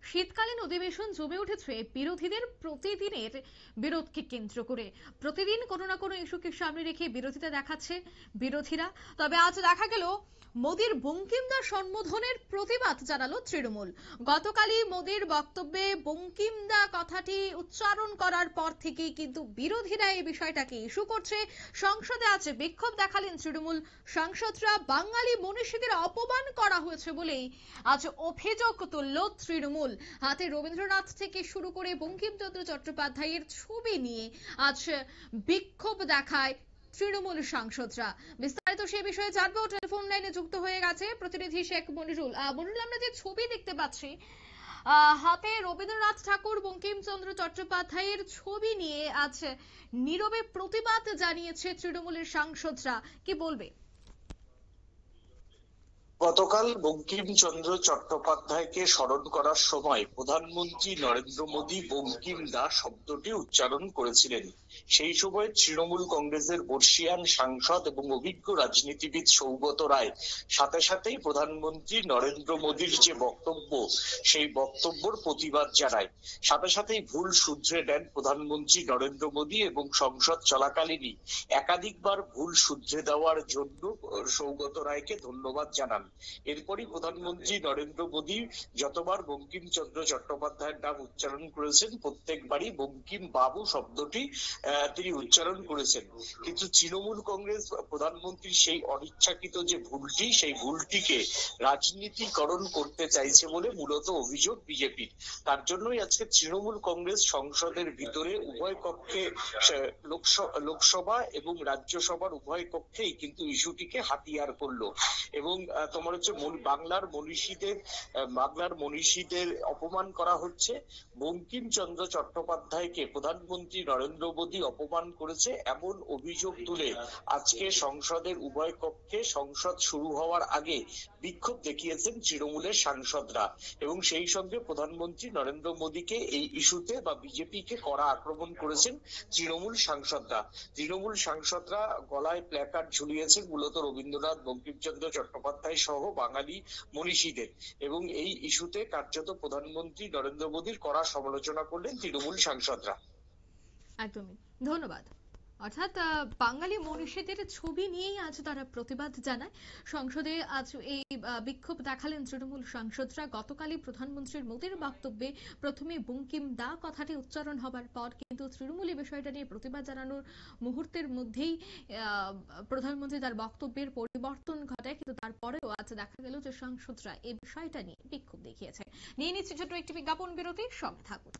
শীতকালীন অধিবেশন জমে উঠেছে বিরোধীদের প্রতিদিনের বিরোধকে কেন্দ্র করে। প্রতিদিন কোনো না কোনো ইস্যুকে সামনে রেখে বিরোধিতা দেখাচ্ছে বিরোধীরা। তবে আজ দেখা গেল মোদির বঙ্কিমদা সম্বোধনের প্রতিবাদ জানালো তৃণমূল। গতকালই মোদির বক্তব্যে বঙ্কিমদা কথাটি উচ্চারণ করার পর থেকেই কিন্তু বিরোধীরা এই বিষয়টাকে ইস্যু করছে। সংসদে আজ বিক্ষোভ দেখালেন তৃণমূল সাংসদরা। বাঙালি মনীষীদের অপমান করা হয়েছে বলেই আজ অভিযোগ তুলল তৃণমূল। হাতে রবীন্দ্রনাথ থেকে শুরু করে বঙ্কিমচন্দ্র চট্টোপাধ্যায়ের ছবি নিয়ে আজ বিক্ষোভ দেখায় তৃণমূল সাংসদরা। বিস্তারিত সে বিষয়ে জানবো, টেলিফোন লাইনে যুক্ত হয়ে গেছে প্রতিনিধি শেখ মনিরুল। মনিরুল, আমরা যে ছবি দেখতে পাচ্ছি হাতে রবীন্দ্রনাথ ঠাকুর বঙ্কিমচন্দ্র চট্টোপাধ্যায়ের ছবি নিয়ে আজ নীরবে প্রতিবাদ জানিয়েছে তৃণমূলের সাংসদরা, কি বলবে? গতকাল বঙ্কিমচন্দ্র চট্টোপাধ্যায়কে স্মরণ করার সময় প্রধানমন্ত্রী নরেন্দ্র মোদী বঙ্কিম দা শব্দটি উচ্চারণ করেছিলেন। সেই সময় তৃণমূল কংগ্রেসের বর্ষীয়ান সাংসদ এবং অভিজ্ঞ রাজনীতিবিদ সৌগত রায় সাথে সাথেই প্রধানমন্ত্রী নরেন্দ্র মোদীর যে বক্তব্য সেই বক্তব্যের প্রতিবাদ জানায়। সাথে সাথেই ভুল শুধরে দেন প্রধানমন্ত্রী নরেন্দ্র মোদী এবং সংসদ চলাকালীনই একাধিকবার ভুল শুধরে দেওয়ার জন্য সৌগত রায়কে ধন্যবাদ জানান। এরপরই প্রধানমন্ত্রী নরেন্দ্র মোদী যতবার বঙ্কিমচন্দ্র চট্টোপাধ্যায়ের নাম উচ্চারণ করেছেন প্রত্যেকবারই বঙ্কিম বাবু শব্দটি তিনি উচ্চারণ করেছেন। কিন্তু তৃণমূল কংগ্রেস প্রধানমন্ত্রীর সেই অনিচ্ছাকৃত যে ভুলটি, সেই ভুলটিকে রাজনীতিকরণ করতে চাইছে বলে মূলত অভিযোগ বিজেপির। তার জন্যই আজকে তৃণমূল কংগ্রেস সংসদের ভিতরে উভয় কক্ষে, লোকসভা এবং রাজ্যসভার উভয় কক্ষেই কিন্তু ইস্যুটিকে হাতিয়ার করলো এবং তোমার হচ্ছে বাংলার মনীষীদের অপমান করা হচ্ছে। বঙ্কিমচন্দ্র চট্টোপাধ্যায়কে প্রধানমন্ত্রী নরেন্দ্র মোদী অপমান করেছে এমন অভিযোগ তুলে আজকে সংসদের উভয় কক্ষে সংসদ শুরু হওয়ার আগে বিক্ষোভ দেখিয়েছেন তৃণমূলের সাংসদরা এবং সেই সঙ্গে প্রধানমন্ত্রী নরেন্দ্র মোদীকে এই ইস্যুতে বা বিজেপিকে কড়া আক্রমণ করেছেন তৃণমূল সাংসদরা গলায় প্ল্যাকার্ড ঝুলিয়েছেন মূলত রবীন্দ্রনাথ বঙ্কিমচন্দ্র চট্টোপাধ্যায় সহ বাঙালি মনীষীদের এবং এই ইস্যুতে কার্যত প্রধানমন্ত্রী নরেন্দ্র মোদীর কড়া সমালোচনা করলেন তৃণমূল সাংসদরা। একদমই, ধন্যবাদ। অর্থাৎ বাঙালি মনীষীদের ছবি নিয়েই আজ তারা প্রতিবাদ জানায়। সংসদে আজ এই বিক্ষোভ দেখালেন তৃণমূল সাংসদরা। গতকালই প্রধানমন্ত্রীর মোদীর বক্তব্যে প্রথমে বঙ্কিম দা কথাটি উচ্চারণ হবার পর কিন্তু তৃণমূলী বিষয়টা নিয়ে প্রতিবাদ জানানোর মুহূর্তের মধ্যেই প্রধানমন্ত্রী তার বক্তব্যের পরিবর্তন ঘটায়। কিন্তু তারপরেও আজ দেখা গেল যে সাংসদরা এই বিষয়টা নিয়ে বিক্ষোভ দেখিয়েছে। নিয়ে নিচ্ছে ছোট্ট একটি বিজ্ঞাপন বিরতি, সঙ্গে থাকুন।